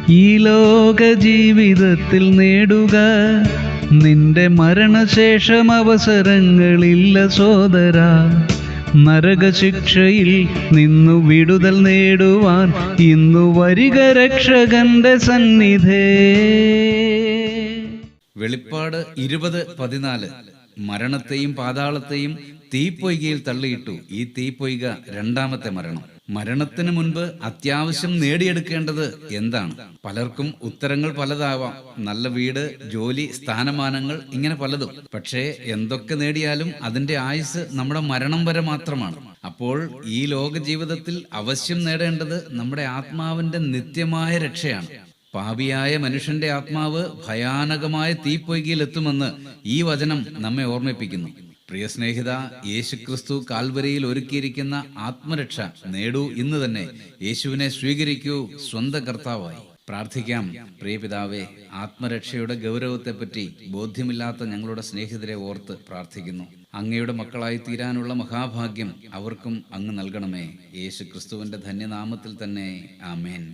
ഈ ലോക ജീവിതത്തിൽ നേടുക, നിന്റെ മരണശേഷം അവസരങ്ങളില്ല സോദരാ. നരകശിക്ഷയിൽ നിന്നു വിടുതൽ നേടുവാൻ ഇന്നു വരിക രക്ഷകന്റെ സന്നിധേ. വെളിപ്പാട് 20:14 മരണത്തെയും പാതാളത്തെയും തീപ്പൊയ്കയിൽ തള്ളിയിട്ടു. ഈ തീപ്പൊയ്ക രണ്ടാമത്തെ മരണം. മരണത്തിന് മുൻപ് അത്യാവശ്യം നേടിയെടുക്കേണ്ടത് എന്താണ്? പലർക്കും ഉത്തരങ്ങൾ പലതാവാം. നല്ല വീട്, ജോലി, സ്ഥാനമാനങ്ങൾ, ഇങ്ങനെ പലതും. പക്ഷേ എന്തൊക്കെ നേടിയാലും അതിന്റെ ആയുസ് നമ്മുടെ മരണം വരെ മാത്രമാണ്. അപ്പോൾ ഈ ലോക ജീവിതത്തിൽ അവശ്യം നേടേണ്ടത് നമ്മുടെ ആത്മാവിന്റെ നിത്യമായ രക്ഷയാണ്. പാപിയായ മനുഷ്യന്റെ ആത്മാവ് ഭയാനകമായ തീപ്പൊയ്കയിൽ എത്തുമെന്ന് ഈ വചനം നമ്മെ ഓർമ്മിപ്പിക്കുന്നു. പ്രിയ സ്നേഹിത, യേശുക്രിസ്തു കാൽവരിയിൽ ഒരുക്കിയിരിക്കുന്ന ആത്മരക്ഷ നേടൂ. ഇന്ന് തന്നെ യേശുവിനെ സ്വീകരിക്കൂ സ്വന്തം കർത്താവായി. പ്രാർത്ഥിക്കാം. പ്രിയ പിതാവേ, ആത്മരക്ഷയുടെ ഗൗരവത്തെപ്പറ്റി ബോധ്യമില്ലാത്ത ഞങ്ങളുടെ സ്നേഹിതരെ ഓർത്ത് പ്രാർത്ഥിക്കുന്നു. അങ്ങയുടെ മക്കളായി തീരാനുള്ള മഹാഭാഗ്യം അവർക്കും അങ്ങ് നൽകണമേ. യേശുക്രിസ്തുവിന്റെ ധന്യനാമത്തിൽ തന്നെ, ആമേൻ.